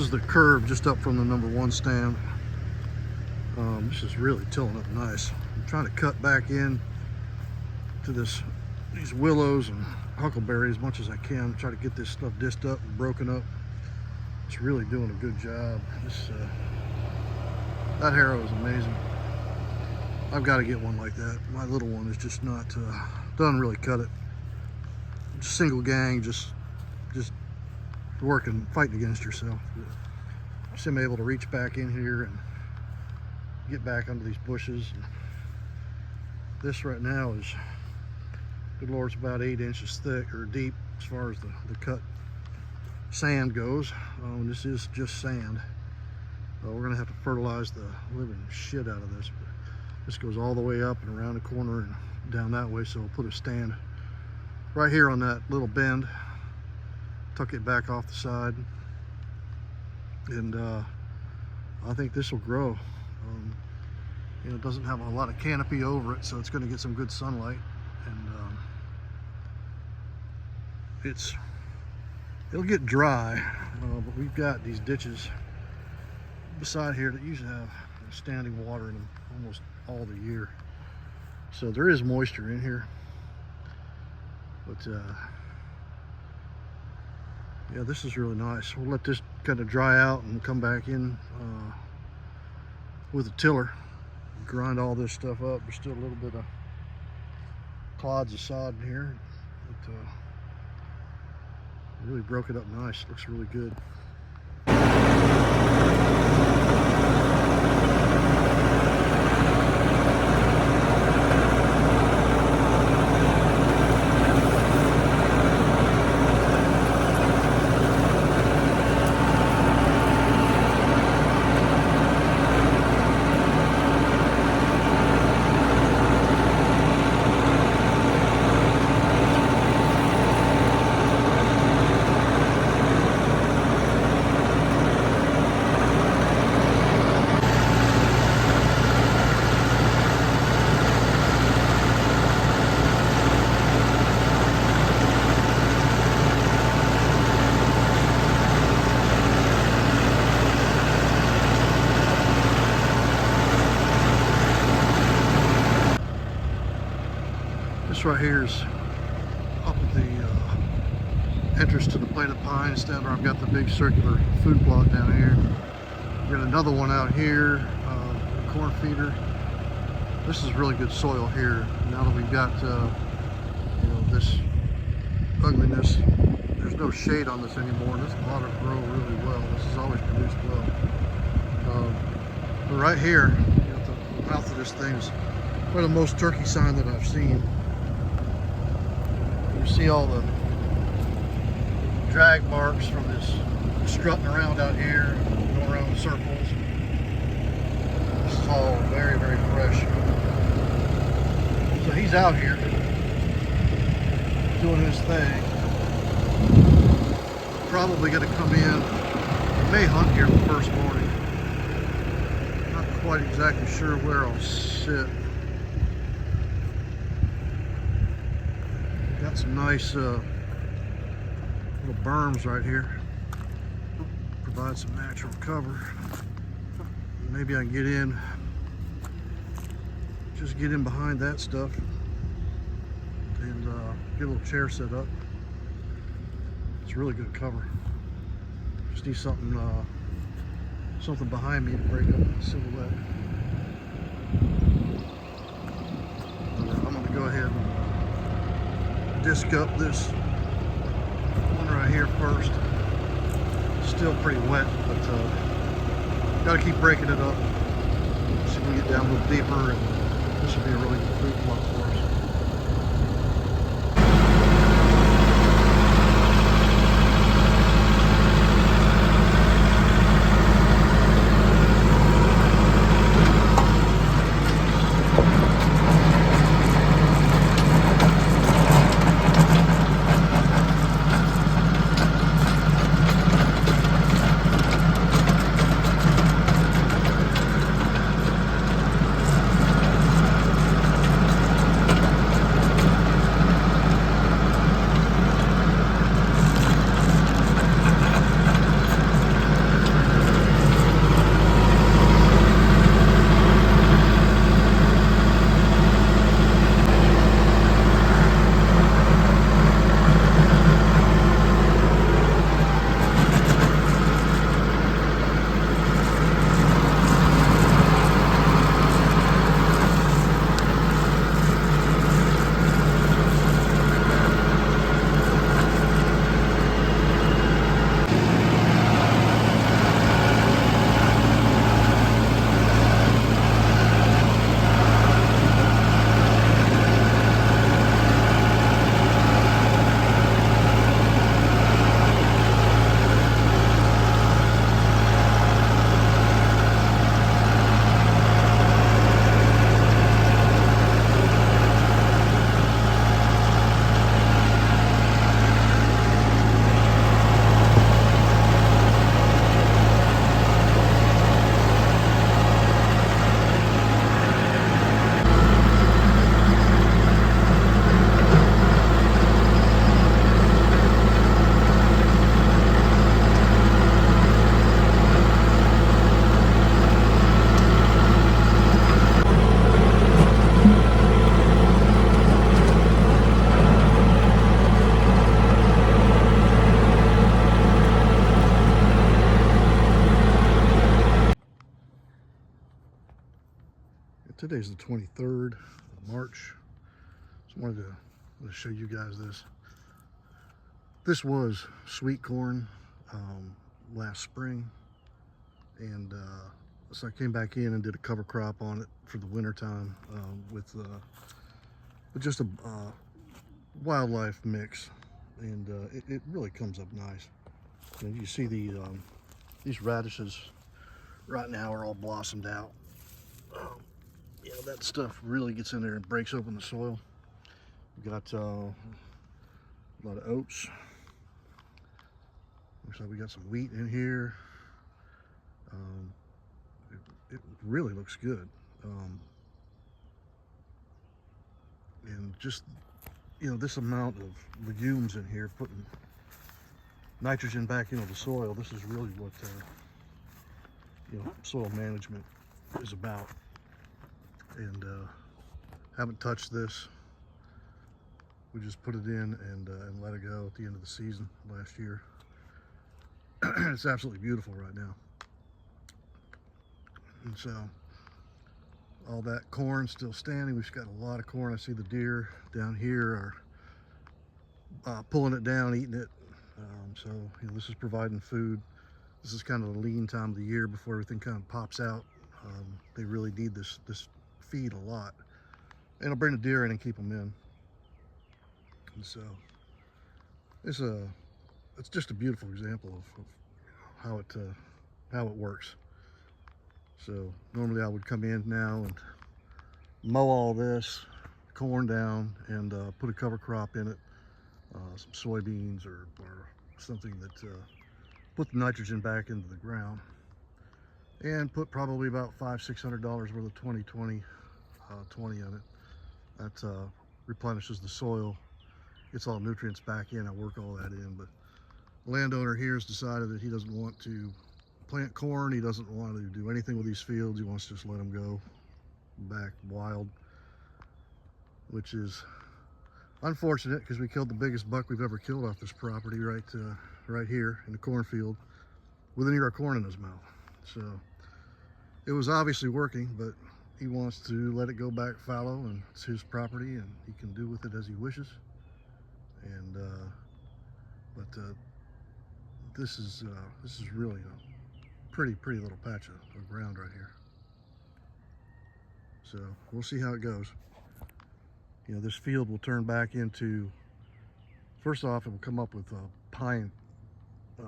is the curve just up from the #1 stand. This is really tilling up nice. I'm trying to cut back in to these willows and huckleberries as much as I can. Try to get this stuff disced up and broken up. It's really doing a good job. That harrow is amazing. I've got to get one like that. My little one is just not, doesn't really cut it. Just single gang, just working, fighting against yourself. Just am able to reach back in here and get back under these bushes. And this right now is, good Lord, it's about 8 inches thick or deep as far as the cut sand goes. This is just sand. We're gonna have to fertilize the living shit out of this. But this goes all the way up and around the corner and down that way, so we'll put a stand right here on that little bend, tuck it back off the side, and I think this will grow. You know, it doesn't have a lot of canopy over it, so it's going to get some good sunlight, and it'll get dry, but we've got these ditches beside here that usually have standing water in them almost all the year, so there is moisture in here. But yeah, this is really nice. We'll let this kind of dry out and come back in with a tiller, grind all this stuff up. There's still a little bit of clods of sod in here, but really broke it up nice. Looks really good. This right here is up at the entrance to the Plate of Pines, down where I've got the big circular food plot down here. We've got another one out here, a corn feeder. This is really good soil here. Now that we've got you know, this ugliness, there's no shade on this anymore. This ought to grow really well. This has always produced well. But right here, you know, the mouth of this thing is probably the most turkey sign that I've seen. You see all the drag marks from this strutting around out here, going around in circles. This is all very, very fresh. So he's out here doing his thing. Probably going to come in. He may hunt here the first morning. Not quite exactly sure where I'll sit. Got some nice little berms right here. Provide some natural cover. Maybe I can get in, just get in behind that stuff and get a little chair set up. It's really good cover. Just need something something behind me to break up the silhouette. But, I'm going to go ahead and disc up this one right here first. Still pretty wet, but got to keep breaking it up. See if we can get down a little deeper, and this will be a really good food plot for us. Today's the 23rd of March. Just wanted to show you guys this. This was sweet corn last spring, and so I came back in and did a cover crop on it for the winter time with just a wildlife mix, and it really comes up nice. And you see these radishes right now are all blossomed out. Yeah, that stuff really gets in there and breaks open the soil. We got a lot of oats. Looks like we got some wheat in here. It really looks good. And just, you know, this amount of legumes in here, putting nitrogen back into the soil, this is really what you know, soil management is about. And haven't touched this. We just put it in and let it go at the end of the season last year. It's absolutely beautiful right now. And so all that corn still standing. We've got a lot of corn. I see the deer down here are pulling it down, eating it. So you know, this is providing food. This is kind of the lean time of the year before everything kind of pops out. They really need this feed a lot, and I'll bring the deer in and keep them in. And so it's just a beautiful example of how it works. So normally I would come in now and mow all this corn down and put a cover crop in it, some soybeans or something that put the nitrogen back into the ground, and put probably about $500–600 worth of 20-20 in it. That replenishes the soil, gets all the nutrients back in. I work all that in. But the landowner here has decided that he doesn't want to plant corn. He doesn't want to do anything with these fields. He wants to just let them go back wild, which is unfortunate because we killed the biggest buck we've ever killed off this property right here in the cornfield with an ear of corn in his mouth. So it was obviously working, but he wants to let it go back fallow, and it's his property and he can do with it as he wishes. And this is really a pretty little patch of ground right here. So we'll see how it goes. You know, this field will turn back into, first off, it will come up with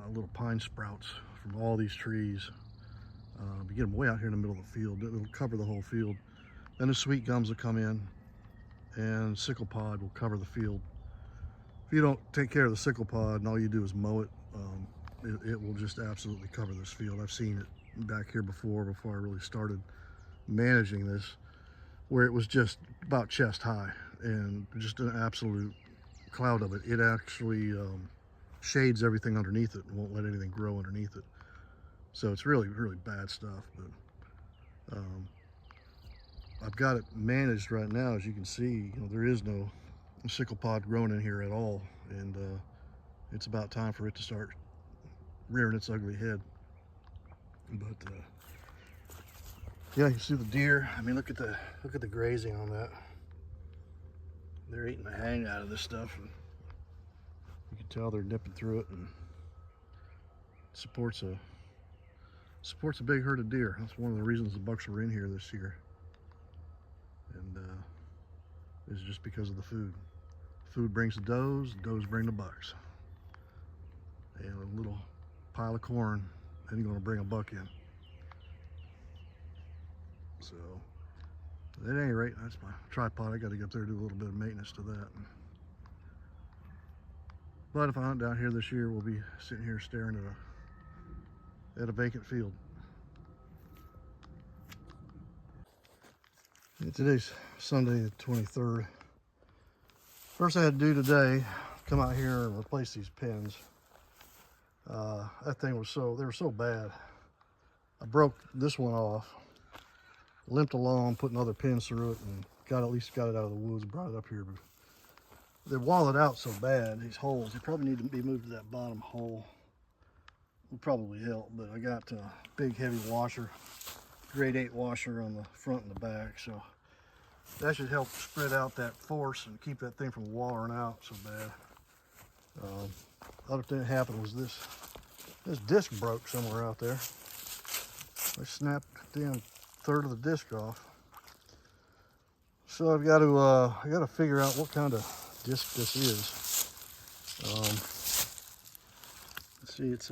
little pine sprouts from all these trees. You get them way out here in the middle of the field. It'll cover the whole field. Then the sweet gums will come in, and sickle pod will cover the field. If you don't take care of the sickle pod and all you do is mow it, it will just absolutely cover this field. I've seen it back here before I really started managing this, where it was just about chest high and just an absolute cloud of it. It actually shades everything underneath it and won't let anything grow underneath it. So it's really bad stuff. But I've got it managed right now. As you can see, you know, there is no sickle pod growing in here at all, and it's about time for it to start rearing its ugly head. But yeah, you see the deer. I mean, look at the grazing on that. They're eating the hang out of this stuff, and you can tell they're nipping through it, and it supports a big herd of deer. That's one of the reasons the bucks were in here this year, and it's just because of the food. Food brings the does bring the bucks, and a little pile of corn isn't going to bring a buck in. So at any rate, that's my tripod. I got to get up there and do a little bit of maintenance to that. But if I hunt down here this year, we'll be sitting here staring at a vacant field. And today's Sunday the 23rd. First I had to do today, come out here and replace these pins. That thing was they were so bad. I broke this one off, limped along, putting other pins through it, and at least got it out of the woods, brought it up here. But they walled out so bad, these holes. They probably need to be moved to that bottom hole. Would probably help, but I got a big heavy washer, grade 8 washer on the front and the back, so That should help spread out that force and keep that thing from wallering out so bad. Other thing that happened was this disc broke somewhere out there. I snapped the damn third of the disc off. So I gotta figure out what kind of disc this is. Let's see, it's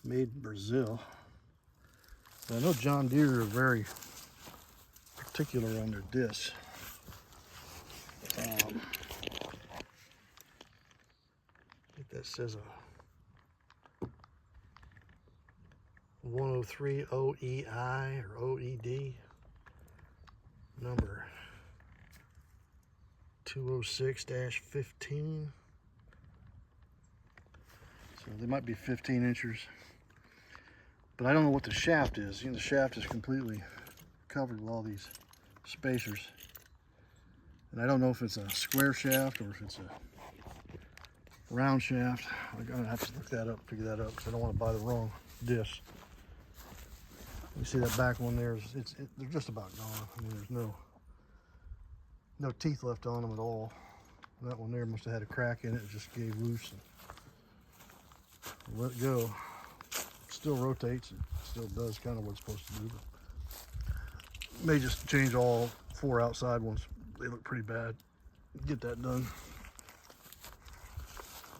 made in Brazil. I know John Deere are very particular on their discs. I think that says a 103 OEI or OED, number 206-15. So they might be 15 inches. But I don't know what the shaft is. You know, the shaft is completely covered with all these spacers. And I don't know if it's a square shaft or if it's a round shaft. I'm gonna have to look that up, figure that out, because I don't want to buy the wrong disc. You see that back one there? They're just about gone. I mean, there's no teeth left on them at all. That one there must have had a crack in it. It just gave loose and let it go. Still rotates. It still does kind of what it's supposed to do. But may just change all 4 outside ones. They look pretty bad. Get that done.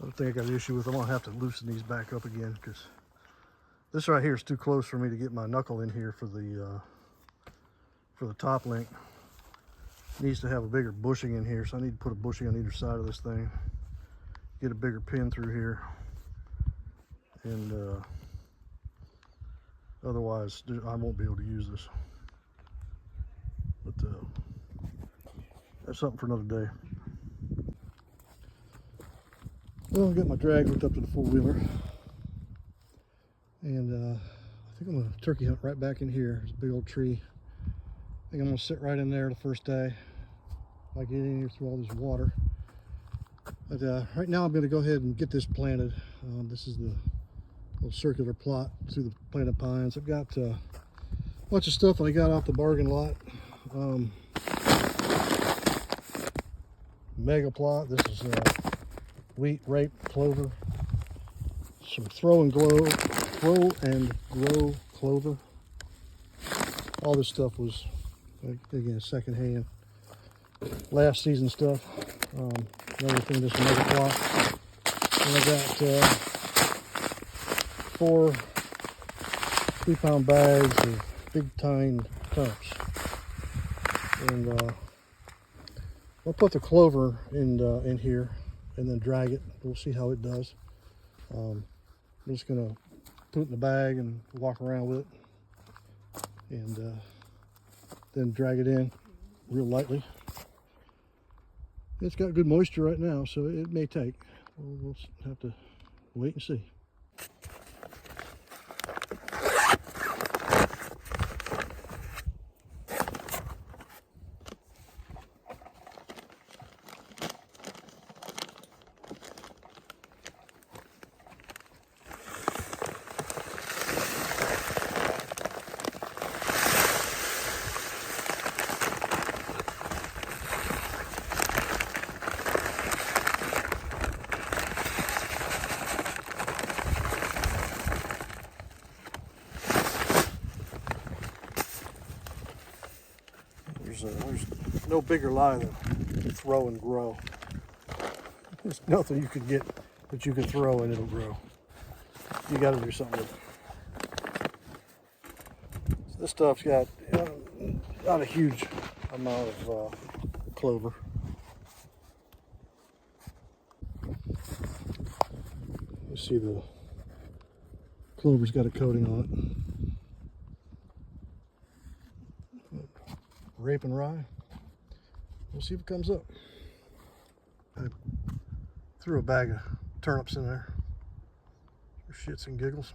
Other thing I got an issue with, I'm gonna have to loosen these back up again because this right here is too close for me to get my knuckle in here for the top link. It needs to have a bigger bushing in here, so I need to put a bushing on either side of this thing. Get a bigger pin through here, and otherwise I won't be able to use this. But that's something for another day. Well, I've got my drag hooked up to the four-wheeler, and I think I'm gonna turkey hunt right back in here. There's a big old tree. I think I'm gonna sit right in there the first day. If I get in here through all this water. But right now I'm gonna go ahead and get this planted. This is the little circular plot through the planted pines. I've got a bunch of stuff that I got off the bargain lot. Mega plot. This is wheat, rape, clover, some throw and grow clover. All this stuff was, again, secondhand, last season stuff. Another thing, this mega plot. And I got 4 3-pound bags of big tine turnips. And I'll put the clover in here and then drag it. We'll see how it does. I'm just gonna put it in the bag and walk around with it, and then drag it in real lightly. It's got good moisture right now, so it may take. We'll have to wait and see. There's no bigger lie than throw and grow. There's nothing you can get that you can throw and it'll grow. You got to do something with it. So this stuff's got not a huge amount of clover. You see the clover's got a coating on it. Rape and rye. We'll see if it comes up. I threw a bag of turnips in there for shits and giggles.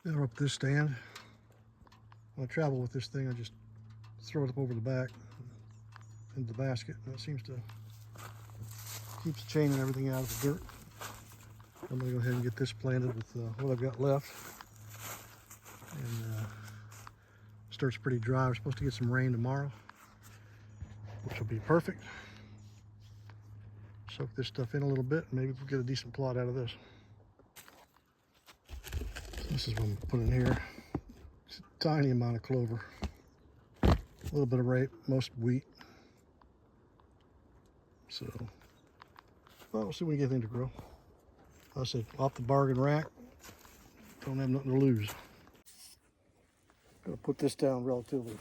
Then up this stand. When I travel with this thing, I just throw it up over the back into the basket, and that seems to keep the chain and everything out of the dirt. I'm gonna go ahead and get this planted with what I've got left. And starts pretty dry. We're supposed to get some rain tomorrow, which will be perfect. Soak this stuff in a little bit, and maybe we'll get a decent plot out of this. So this is what I'm putting in here. It's a tiny amount of clover, a little bit of rape, most wheat. So, well, we'll see if we can get anything to grow. Like I said, off the bargain rack, don't have nothing to lose. Gonna put this down relatively